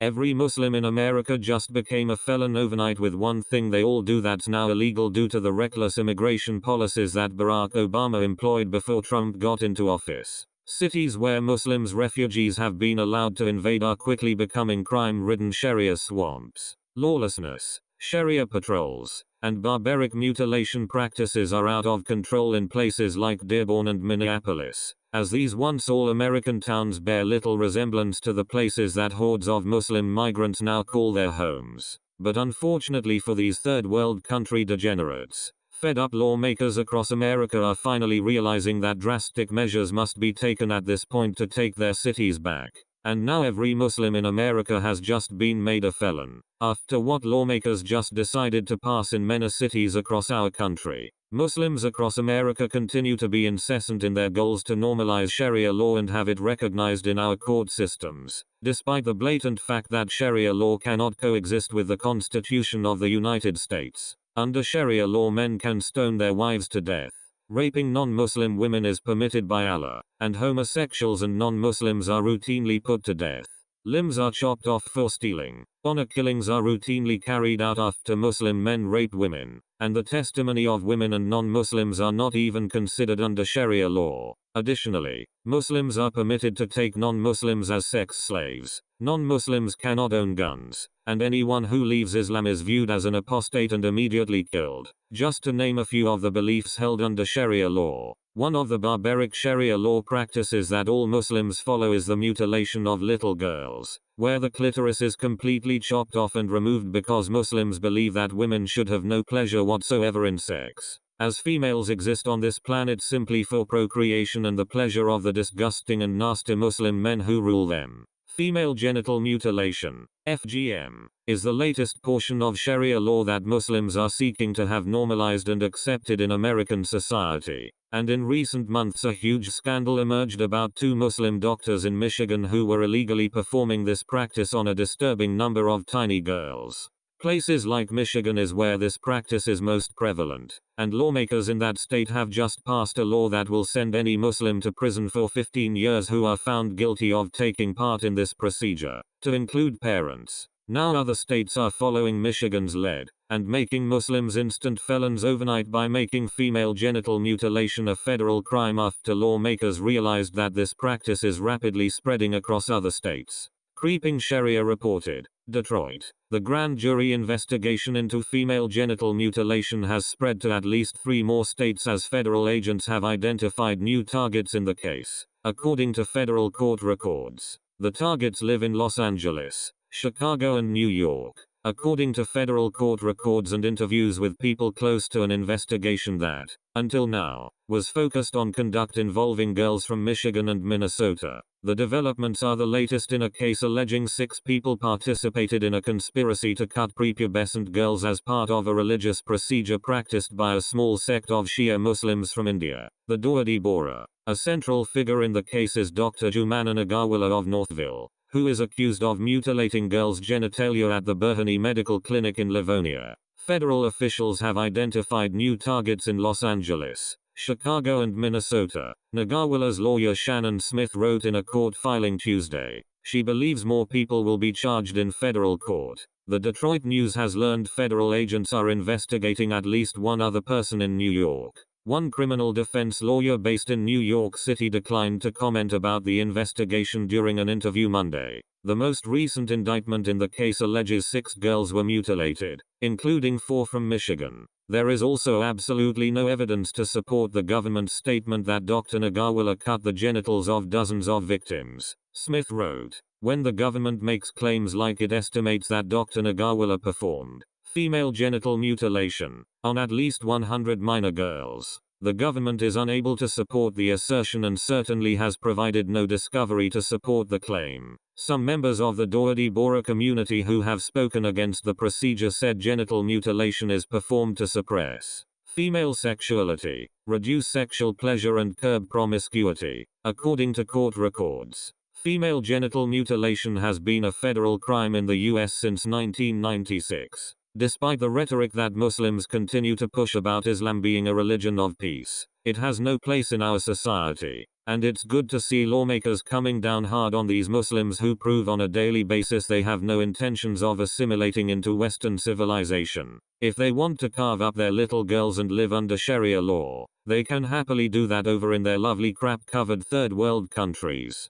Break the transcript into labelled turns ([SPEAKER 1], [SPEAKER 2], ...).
[SPEAKER 1] Every Muslim in America just became a felon overnight with one thing they all do that's now illegal due to the reckless immigration policies that Barack Obama employed before Trump got into office. Cities where Muslims refugees have been allowed to invade are quickly becoming crime-ridden Sharia swamps. Lawlessness, Sharia patrols, and barbaric mutilation practices are out of control in places like Dearborn and Minneapolis, as these once all-American towns bear little resemblance to the places that hordes of Muslim migrants now call their homes. But unfortunately for these third-world country degenerates, fed-up lawmakers across America are finally realizing that drastic measures must be taken at this point to take their cities back. And now every Muslim in America has just been made a felon, after what lawmakers just decided to pass in many cities across our country. Muslims across America continue to be incessant in their goals to normalize Sharia law and have it recognized in our court systems, despite the blatant fact that Sharia law cannot coexist with the Constitution of the United States. Under Sharia law, men can stone their wives to death. Raping non-Muslim women is permitted by Allah, and homosexuals and non-Muslims are routinely put to death. Limbs are chopped off for stealing. Honor killings are routinely carried out after Muslim men rape women, and the testimony of women and non-Muslims are not even considered under Sharia law. Additionally, Muslims are permitted to take non-Muslims as sex slaves. Non-Muslims cannot own guns, and anyone who leaves Islam is viewed as an apostate and immediately killed, just to name a few of the beliefs held under Sharia law. One of the barbaric Sharia law practices that all Muslims follow is the mutilation of little girls, where the clitoris is completely chopped off and removed because Muslims believe that women should have no pleasure whatsoever in sex, as females exist on this planet simply for procreation and the pleasure of the disgusting and nasty Muslim men who rule them. Female genital mutilation, FGM, is the latest portion of Sharia law that Muslims are seeking to have normalized and accepted in American society. And in recent months a huge scandal emerged about two Muslim doctors in Michigan who were illegally performing this practice on a disturbing number of tiny girls. Places like Michigan is where this practice is most prevalent, and lawmakers in that state have just passed a law that will send any Muslim to prison for 15 years who are found guilty of taking part in this procedure, to include parents. Now other states are following Michigan's lead, and making Muslims instant felons overnight by making female genital mutilation a federal crime after lawmakers realized that this practice is rapidly spreading across other states. Creeping Sharia reported. Detroit. The grand jury investigation into female genital mutilation has spread to at least 3 more states as federal agents have identified new targets in the case. According to federal court records, the targets live in Los Angeles, Chicago and New York. According to federal court records and interviews with people close to an investigation that, until now, was focused on conduct involving girls from Michigan and Minnesota. The developments are the latest in a case alleging 6 people participated in a conspiracy to cut prepubescent girls as part of a religious procedure practiced by a small sect of Shia Muslims from India. The Doherty Bora. A central figure in the case is Dr. Jumana Nagawala of Northville, who is accused of mutilating girls' genitalia at the Berhane Medical Clinic in Livonia. Federal officials have identified new targets in Los Angeles, Chicago and Minnesota. Nagawala's lawyer Shannon Smith wrote in a court filing Tuesday. She believes more people will be charged in federal court. The Detroit News has learned federal agents are investigating at least one other person in New York. One criminal defense lawyer based in New York City declined to comment about the investigation during an interview Monday. The most recent indictment in the case alleges 6 girls were mutilated, including 4 from Michigan. There is also absolutely no evidence to support the government's statement that Dr. Nagawala cut the genitals of dozens of victims, Smith wrote. When the government makes claims like it estimates that Dr. Nagawala performed female genital mutilation on at least 100 minor girls, the government is unable to support the assertion and certainly has provided no discovery to support the claim. Some members of the Doherty Bora community who have spoken against the procedure said genital mutilation is performed to suppress female sexuality, reduce sexual pleasure and curb promiscuity. According to court records, female genital mutilation has been a federal crime in the US since 1996. Despite the rhetoric that Muslims continue to push about Islam being a religion of peace, it has no place in our society, And it's good to see lawmakers coming down hard on these Muslims who prove on a daily basis they have no intentions of assimilating into Western civilization. If they want to carve up their little girls and live under Sharia law, they can happily do that over in their lovely crap-covered third world countries.